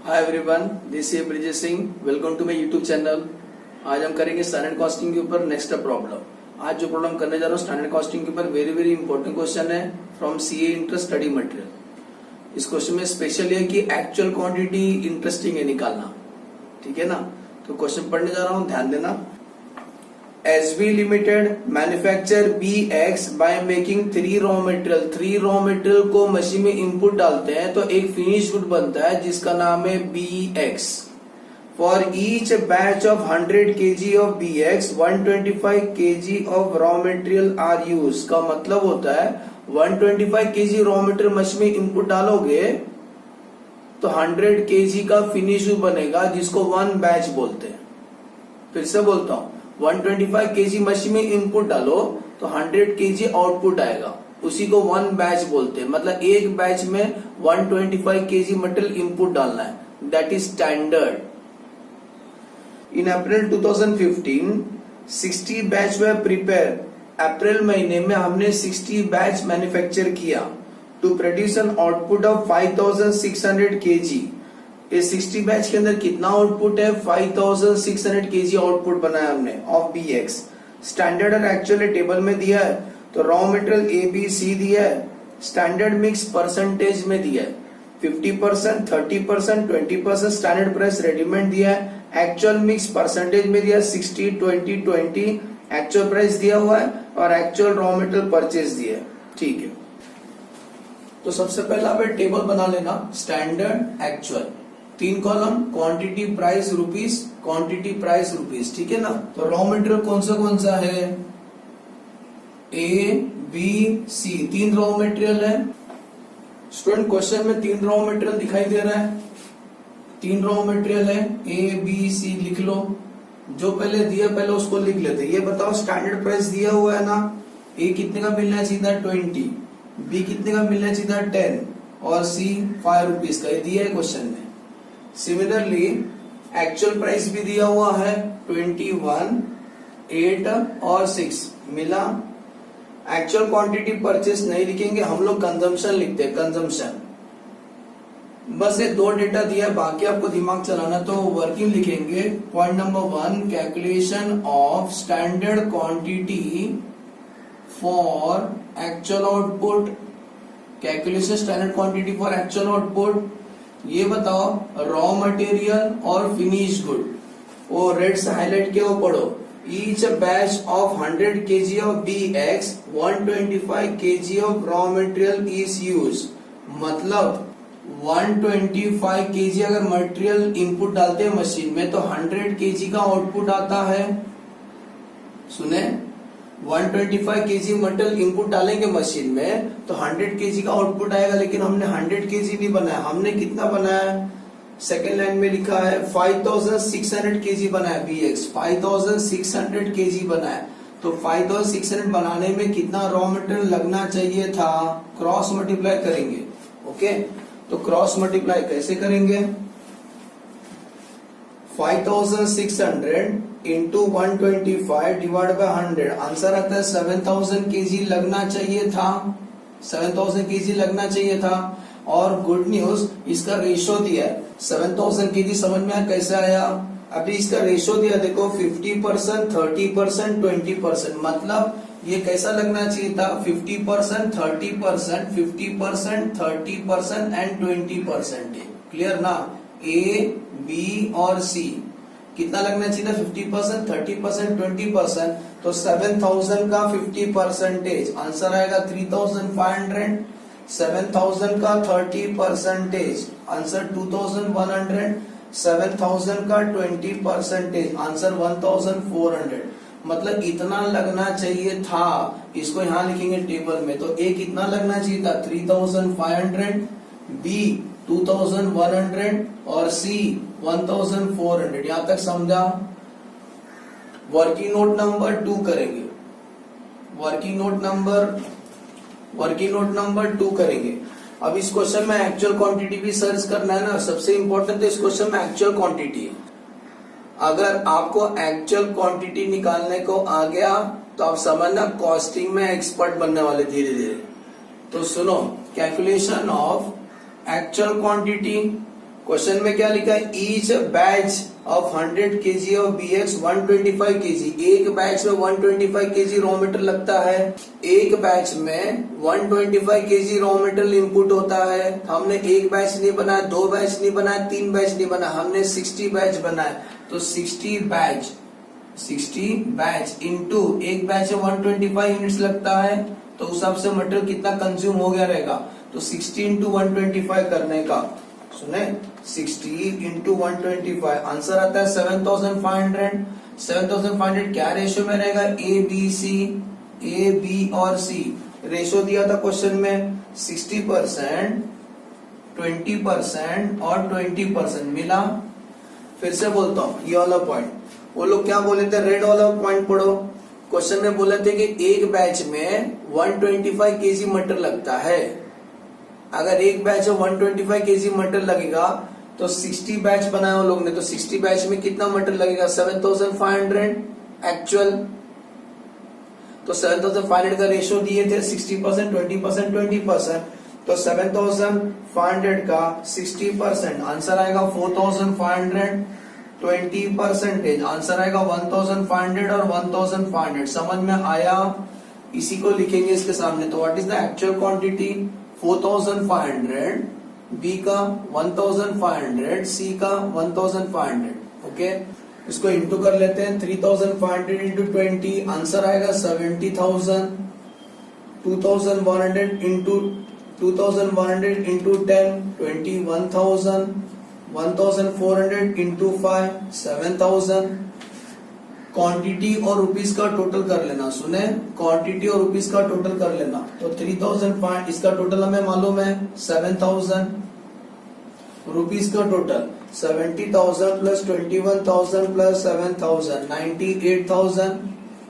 Hi everyone, this is Brijesh Singh. Welcome to my YouTube channel. आज हम करेंगे स्टैंडर्ड कॉस्टिंग के ऊपर नेक्स्ट प्रॉब्लम। आज जो प्रॉब्लम करने जा रहा हूँ स्टैंडर्ड कॉस्टिंग के ऊपर वेरी वेरी इंपॉर्टेंट क्वेश्चन है from CA interest study material. इस क्वेश्चन में स्पेशल है कि एक्चुअल क्वांटिटी इंटरेस्टिंग है निकालना, ठीक है ना। तो क्वेश्चन पढ़ने जा रहा हूँ, ध्यान देना। SB Limited manufacture BX by making 3 raw material. 3 raw material को मशीन में इनपुट डालते हैं तो एक फिनिश गुड बनता है जिसका नाम है BX। For each batch of 100 kg of BX 125 kg of raw material are use. का मतलब होता है 125 kg रॉ मटेरियल मशीन में इनपुट डालोगे तो 100 kg का फिनिश गुड बनेगा जिसको 1 बैच बोलते हैं। फिर से बोलता हूं, 125 kg मशीन में इनपुट डालो तो 100 kg आउटपुट आएगा, उसी को 1 बैच बोलते हैं। मतलब एक बैच में 125 kg मटेरियल इनपुट डालना है, that is standard. In April 2015 60 batch we prepare. April महीने में हमने 60 बैच मैन्युफैक्चर किया to produce an output of 5600 kg। ये 60 बैच के अंदर कितना आउटपुट है? 5600 kg आउटपुट बनाया हमने ऑफ BX। स्टैंडर्ड और एक्चुअल टेबल में दिया है, तो रॉ मटेरियल ABC दिया है, स्टैंडर्ड मिक्स परसेंटेज में दिया है 50%, 30%, 20%। स्टैंडर्ड प्राइस रेडीमेड दिया है, एक्चुअल मिक्स परसेंटेज में दिया 60, 20, 20। एक्चुअल प्राइस दिया हुआ है और एक्चुअल रॉ मटेरियल परचेज दिया है, ठीक है। तो सबसे पहला आप टेबल बना लेना, standard actual, 3 column, quantity price rupees, quantity price rupees, ठीक है ना। तो रॉ मटेरियल कौन सा है? A, B, C, 3 raw material है। स्टूडेंट क्वेश्चन में 3 रॉ मटेरियल दिखाई दे रहा है, 3 रॉ मटेरियल है, A, B, C लिख लो। जो पहले दिया पहले उसको लिख लेते। ये बताओ स्टैंडर्ड प्राइस दिया हुआ है ना, A कितने का मिलना चाहिए? 20, B कितने का मिलना चाहिए? 10 और C 5 रुपीज का। ये दिया है क्वेश्चन में। सिमिलरली एक्चुअल प्राइस भी दिया हुआ है 21, 8 और 6 मिला। एक्चुअल क्वांटिटी परचेस नहीं लिखेंगे हम लोग, कंजम्पशन लिखते हैं, कंजम्पशन। बस ये 2 डेटा दिया है, बाकी आपको दिमाग चलाना। तो वर्किंग लिखेंगे। Point number 1, calculation of standard quantity for actual output. Calculation standard quantity for actual output. ये बताओ रॉ मटेरियल और फिनिश गुड, वो रेड से हाईलाइट किया वो पढ़ो। Each batch of 100 kg of BX 125 kg of raw material is use. मतलब 125 kg अगर मटेरियल इनपुट डालते हैं मशीन में तो 100 kg का आउटपुट आता है। सुने, 125 kg मटेरियल इनपुट डालेंगे मशीन में तो 100 kg का आउटपुट आएगा, लेकिन हमने 100 kg नहीं बनाया। हमने कितना बनाया? सेकेंड लाइन में लिखा है 5600 kg बनाया BX, 5600 kg बनाया। तो 5600 बनाने में कितना रॉ मटेरियल लगना चाहिए था? क्रॉस मल्टीप्लाई करेंगे, ओके। तो क्रॉस मल्टीप्लाई कैसे करेंगे? 5600 इंटू 125 डिवाइड बाय 100, आंसर आता है 7000 kg लगना चाहिए था। 7000 kg लगना चाहिए था। और गुड न्यूज, इसका रेशो दिया है 7000 kg। समझ में आया कैसे आया? अभी इसका रेशो दिया देखो, 50%, 30%, 20%। मतलब ये कैसा लगना चाहिए था? 50%, 30%, 50%, 30% एंड 20%। क्लियर ना? A, B और C कितना लगना चाहिए था? 50%, 30%, 20%। तो 7000 का 50%, आंसर आएगा 3500। 7000 का 30%, आंसर 2100। 7000 का 20%, आंसर 1400। मतलब इतना लगना चाहिए था। इसको यहाँ लिखेंगे टेबल में। तो A कितना लगना चाहिए था? 3500, B 2100 और C 1400। यहां तक समझा? वर्किंग नोट नंबर 2 करेंगे। वर्किंग नोट नंबर 2 करेंगे। अब इस क्वेश्चन में एक्चुअल क्वांटिटी भी सर्च करना है ना, सबसे इंपॉर्टेंट तो इस क्वेश्चन में एक्चुअल क्वांटिटी है। अगर आपको एक्चुअल क्वांटिटी निकालने को आ गया तो आप समझना कॉस्टिंग में एक्सपर्ट बनने वाले धीरे धीरे। तो सुनो, calculation of actual quantity question में क्या लिखा है, each batch of 100 kg of BX 125 kg, एक बैच में 125 kg रॉ मेटेरियल लगता है, एक बैच में 125 kg रॉ मटेरियल इनपुट होता है। हमने एक बैच नहीं बनाया, दो बैच नहीं बनाया, तीन बैच नहीं बनाया, हमने 60 बैच बनाया। तो 60 बैच इनटू एक बैच में 125 यूनिट्स लगता है, तो उस हिसाब से मटेरियल कितना कंज्यूम हो गया रहेगा। तो 60 इंटू 125 करने का, सुने 60 इंटू 125, आंसर आता है 7500। 7500 क्या रेशियो में रहेगा, ए बी और सी रेशियो दिया था क्वेश्चन में, 60%, 20% और 20% मिला। फिर से बोलता हूं, ये वाला पॉइंट, वो लोग क्या बोले थे, रेड वाला पॉइंट पढ़ो। क्वेश्चन में बोले थे कि एक बैच में 125 kg मटेरियल लगता है। अगर एक बैच में 125 kg मटेरियल लगेगा तो 60 बैच बनाया वो लोग ने, तो 60 बैच में कितना मटेरियल लगेगा, 7500 एक्चुअल। तो 7500 का रेशियो दिए थे 60%, 20%, 20%, तो 7500 का 60%, आंसर आएगा 4500, 20% आंसर आएगा 1500 और 1500। समझ में आया, इसी को लिखेंगे इसके सामने। तो what is the actual quantity, 4500, B का 1500, सी का 1500। ओके, इसको इंटू कर लेते हैं, 3500 इंटू 20, आंसर आएगा 70,000। 2100 इंटू 10, 21,000। 1400 इंटू 5, 7000। क्वांटिटी और रुपीस का टोटल कर लेना, सुने क्वांटिटी और रुपीस का टोटल कर लेना। तो 3005, इसका टोटल हमें मालूम है 7000, रुपीस का टोटल 70,000 प्लस 21,000 प्लस 7,000, 98,000।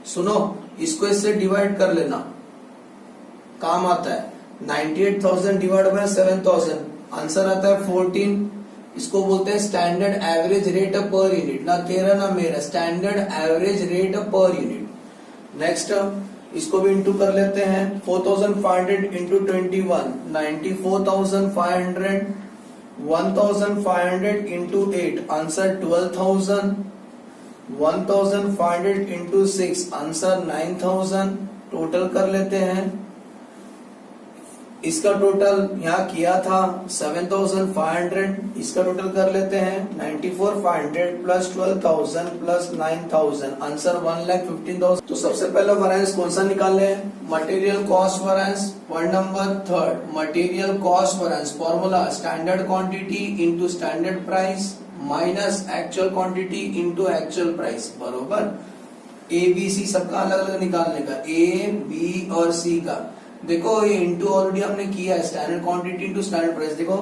सुनो, इसको इससे डिवाइड कर लेना, काम आता है। 98,000 डिवाइड बाय 7,000, आंसर आता है 14। इसको बोलते हैं स्टैंडर्ड एवरेज रेट पर यूनिट, ना तेरा ना मेरा, standard average rate per unit. Next, इसको भी इंटू कर लेते हैं, 4500 into 21, 94,500। 1500 into 8, answer 12,000। 1500 into 6, answer 9,000। Total कर लेते हैं, इसका टोटल यहाँ किया था 7,500, इसका टोटल कर लेते हैं 94,500 प्लस 12,000 प्लस 9,000, आंसर 1,15,000। तो सबसे पहला वैरिएंस कौन सा निकाले, material cost variance. Point number 3, material cost variance formula standard quantity into standard price minus actual quantity into actual price, बरोबर। ए बी सी सबका अलग अलग निकालने का, ए बी और सी का। देखो ये इंटू ऑलरेडी हमने किया है, standard quantity into standard price. देखो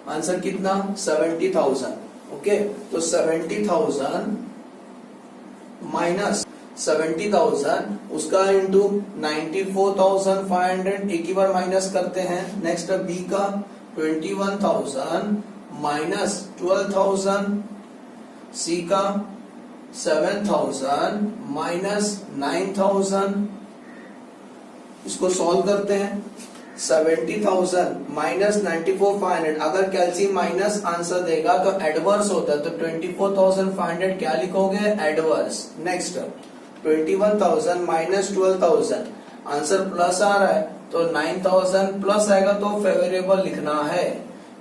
आंसर कितना, 70,000। ओके, तो 70,000 माइनस 70,000, उसका इंटू 94,500, एक ही बार माइनस करते हैं। नेक्स्ट बी का 21,000 माइनस 12,000, सी का 7,000 माइनस 9,000। इसको सॉल्व करते हैं, 70,000 माइनस 94,500, अगर कैल्शियम माइनस आंसर देगा तो एडवर्स होता है, तो 24,500 क्या लिखोगे, adverse. Next 21,000 minus 12,000, answer plus आ रहा है, तो 9,000 प्लस आएगा तो फेवरेबल लिखना है।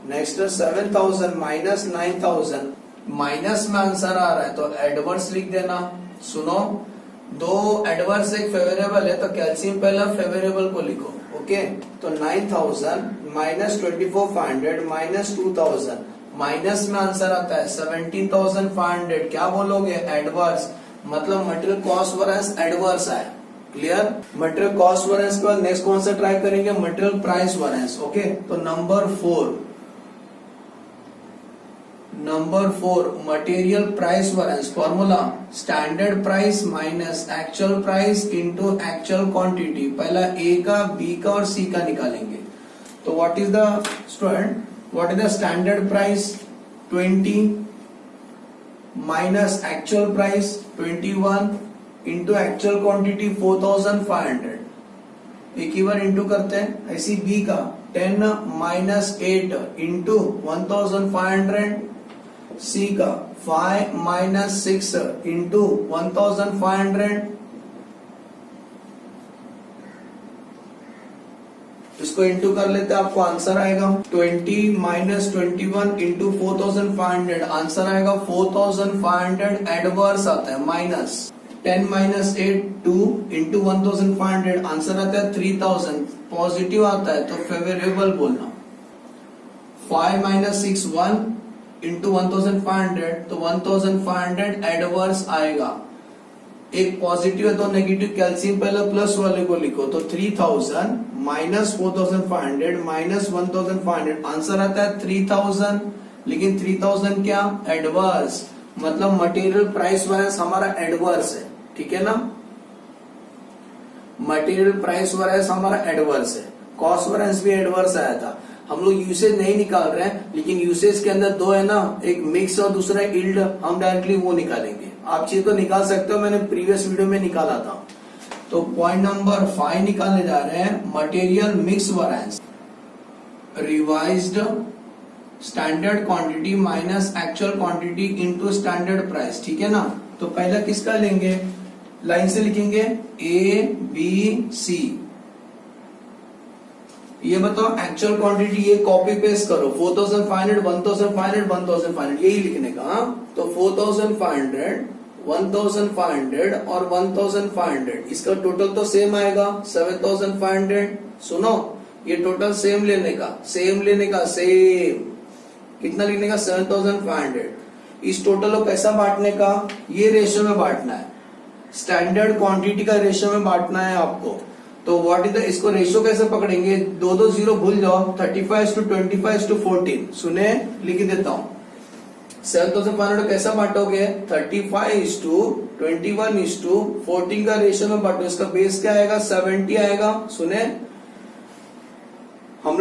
नेक्स्ट 7,000 माइनस 9,000, माइनस में आंसर आ रहा है तो एडवर्स लिख देना। सुनो, दो एडवर्स एक फेवरेबल है, तो कैल्शियम पहला फेवरेबल को लिखो। ओके, तो 9,000 माइनस 24,500 माइनस 2,000, माइनस में आंसर आता है 17,500, क्या बोलोगे, एडवर्स। मतलब मटेरियल कॉस्ट वैरिएंस एडवर्स है। क्लियर, मटेरियल कॉस्ट वैरिएंस के बाद नेक्स्ट कौन सा ट्राई करेंगे, मटेरियल प्राइस वैरिएंस। ओके, तो number 4 material price variance formula standard price minus actual price into actual quantity. पहला ए का, बी का और सी का निकालेंगे। तो what is the student, what is the standard price, 20 minus actual price 21 into actual quantity 4,500, एक ही bar into करते हैं। ऐसी बी का 10 माइनस 8 इंटू 1500, सी का 5 माइनस 6 इंटू 1500, इसको इंटू कर लेते हैं, आपको आंसर आएगा 20 माइनस 21 इंटू 4500, आंसर आएगा 4500, एडवर्स आता है माइनस 10 माइनस 8 2 इंटू 1500, आंसर आता है 3000, पॉजिटिव आता है तो फेवरेबल बोलना। 5 माइनस 6 1 इंटू 1500, तो 1500 एडवर्स आएगा। एक पॉजिटिव है तो नेगेटिव कैल्सियम पहले प्लस वाले को लिखो, तो 3000 माइनस 4500 माइनस 1500, आंसर आता है 3000। लेकिन 3000 क्या एडवर्स, मतलब मटेरियल प्राइस वाइज हमारा एडवर्स है, ठीक है ना। मटेरियल प्राइस वाइज हमारा एडवर्स है, कॉस्ट वैरिएंस भी एडवर्स आया था। हम लोग यूसेज नहीं निकाल रहे हैं, लेकिन यूसेज के अंदर दो है ना, एक मिक्स और दूसरा यील्ड, हम डायरेक्टली वो निकालेंगे। आप चीज तो निकाल सकते हो, मैंने प्रीवियस वीडियो में निकाला था। तो पॉइंट नंबर 5 निकालने जा रहे हैं, material mix variance, revised standard quantity minus actual quantity into standard price, ठीक है ना। तो पहला किसका लेंगे, लाइन से लिखेंगे ए बी सी। ये बताओ एक्चुअल क्वांटिटी, ये कॉपी पेस्ट करो, 4500 1500 1500 यही लिखने का। तो 4500 1500 और 1500, इसका टोटल तो सेम आएगा 7500। सुनो, ये टोटल सेम लेने का, सेम कितना लिखने का 7500। इस टोटल को कैसा बांटने का, ये रेशियो में बांटना है, स्टैंडर्ड क्वांटिटी का रेशियो में बांटना है आपको। तो व्हाट इज द, इसको रेशियो कैसे पकड़ेंगे, दो जीरो भूल जाओ, 35:25:14। सुने, लिख देता हूं, 7500 कैसा बांटोगे, 35:21:14 का रेशियो में बांटो। इसका बेस क्या आएगा, 70 आएगा। सुने, हम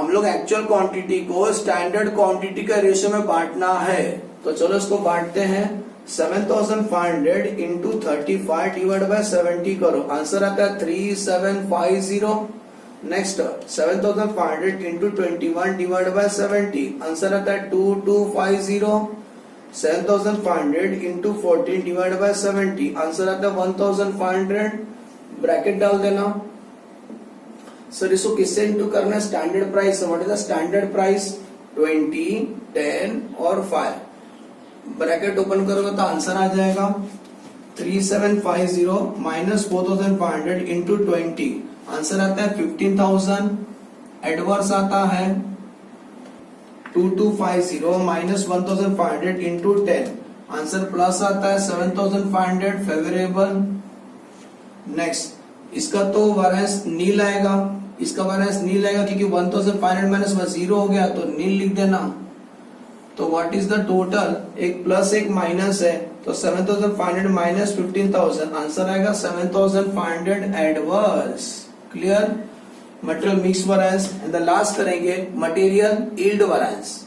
लोग एक्चुअल क्वांटिटी को स्टैंडर्ड क्वांटिटी का रेशियो में बांटना है। तो चलो इसको बांटते हैं, 7500 इंटू 35 डिवाइड बाय 70 करो, आंसर आता है 3750। Next 7500 into 21 divide by 70, answer आता है 2250। 7500 इंटू 14 डिवाइड बाय 70, आंसर आता है 1500। ब्रैकेट डाल देना। सर इसको किससे इंटू करना है, standard price. What is the standard price, 20 10 और 5। ब्रैकेट ओपन करोगे तो आंसर आ जाएगा 3750 माइनस 4500 इंटू 20, आंसर आता है 15000। एडवर्स आता है 2250 माइनस 1500 इंटू 10, आंसर प्लस आता है 7500, फेवरेबल। नेक्स्ट, इसका तो वैरिएंस नील आएगा, इसका वैरिएंस नील आएगा क्योंकि 1500 माइनस 0 हो गया, तो नील लिख देना। तो व्हाट इज द टोटल, एक प्लस एक माइनस है, तो 7500 माइनस 15000, आंसर आएगा 7500 adverse. Clear, material mix variance. And the last करेंगे मटेरियल यील्ड वैरिएंस।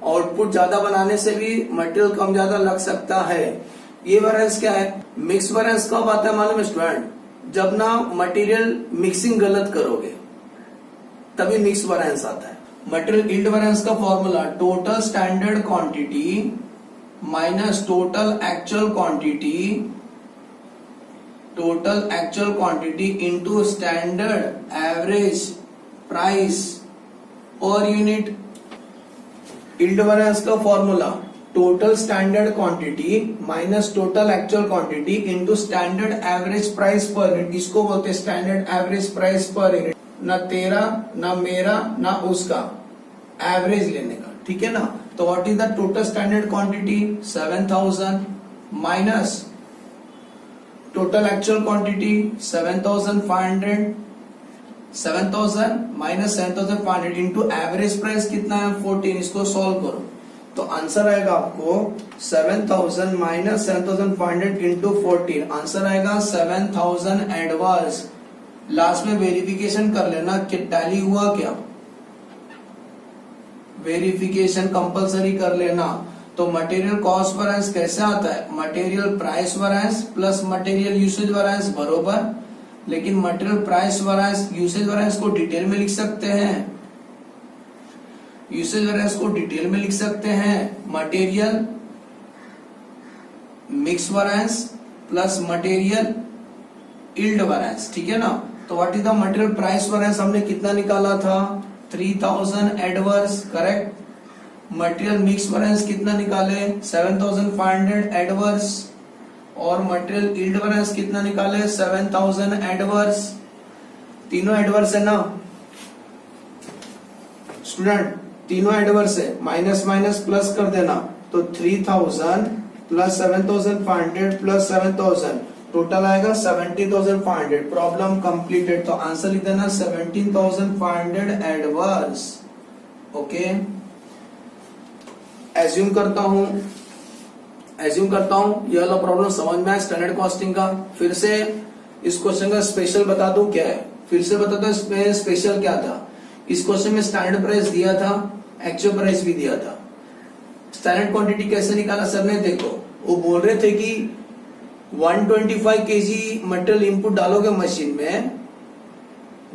आउटपुट ज्यादा बनाने से भी मटेरियल कम ज्यादा लग सकता है। ये वैरिएंस क्या है, मिक्स वैरिएंस कब आता है मालूम है स्टूडेंट, जब ना मटेरियल मिक्सिंग गलत करोगे तभी मिक्स वैरिएंस आता है। मटेरियल यील्ड वैरिएंस का formula, total standard quantity minus total actual quantity into standard average price per unit. Yield variance का formula, total standard quantity minus total actual quantity into standard average price per unit. इसको बोलते हैं standard average price per unit. ना तेरा ना मेरा ना उसका, एवरेज लेने का, ठीक है ना। तो what is the total standard quantity, 7000 minus total actual quantity 7500, 7000 minus 7500 into average price कितना है 14। इसको सॉल्व करो तो आंसर आएगा आपको 7000 माइनस 7500 इंटू 14, आंसर आएगा 7000 एडवर्स। लास्ट में वेरिफिकेशन कर लेना कि टैली हुआ क्या, वेरिफिकेशन कंपलसरी कर लेना। तो मटेरियल कॉस्ट वैरिएंस कैसे आता है, material price variance plus material usage variance बरोबर लेकिन material price variance, usage variance को डिटेल में लिख सकते हैं, यूसेज वेरिएंस को डिटेल में लिख सकते हैं, material mix variance plus material yield variance, ठीक है ना। तो what is the material price variance हमने कितना निकाला था, 3000 adverse, correct. Material mix variance कितना निकाले, 7500 एडवर्स, और मटेरियल यील्ड वेरिएंस कितना निकाले, 7000 एडवर्स। तीनों एडवर्स है ना स्टूडेंट, तीनों एडवर्स है, माइनस माइनस प्लस कर देना, तो 3000 प्लस 7500 प्लस 7000 टोटल आएगा 17500। Problem completed. तो आंसर लिख देना 17500 एडवर्स। ओके, एज्यूम करता हूं ये वाला प्रॉब्लम समझ में आया स्टैंडर्ड कॉस्टिंग का। फिर से इस क्वेश्चन का स्पेशल बता दूं क्या है, फिर से बता दो इसमें स्पेशल क्या था। इस क्वेश्चन में स्टैंडर्ड प्राइस दिया था, एक्चुअल प्राइस भी दिया था। स्टैंडर्ड क्वांटिटी कैसे निकाला सर ने, देखो वो बोल रहे थे कि 125 केजी मटेरियल इनपुट डालोगे मशीन में,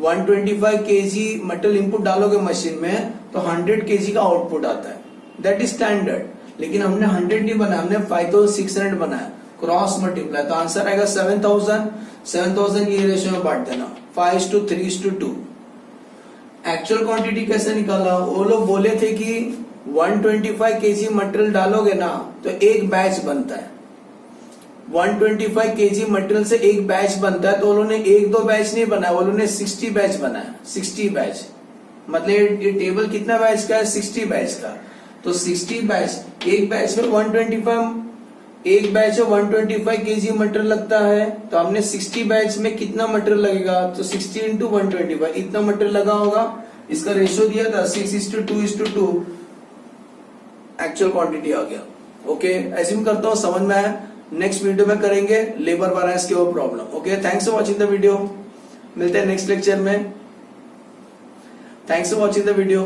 125 केजी मटेरियल इनपुट डालोगे मशीन में तो 100 केजी का आउटपुट आता है, दैट इज स्टैंडर्ड। लेकिन हमने 100 नहीं बनाया, हमने 5600 बनाया, क्रॉस मल्टीप्लाई, तो आंसर आएगा 7000 ये रेशियो में बांट देना, 5:3:2। एक्चुअल क्वांटिटी कैसे निकाला, वो लोग बोले थे कि 125 केजी मटेरियल डालोगे ना तो एक बैच बनता है, 125 केजी मटेरियल से एक बैच बनता है। तो उन्होंने एक दो बैच नहीं बनाया, उन्होंने 60 बैच बनाया, 60 बैच, मतलब ये टेबल कितना बैच का है, 60 बैच का। तो 60 बैच, एक बैच में 125, एक बैच में 125 केजी मटेरियल लगता है, तो हमने 60 बैच में कितना मटेरियल लगेगा, तो 60 इंटू 125 इतना मटेरियल लगा होगा। इसका रेशियो दिया था 6:2:2, एक्चुअल क्वांटिटी आ गया। ओके, एज्यूम करता हूं समझ में आया। नेक्स्ट वीडियो में करेंगे लेबर वेरिएंस के वो problem. Okay, thanks for watching the video, मिलते हैं नेक्स्ट लेक्चर में। Thanks for watching the video.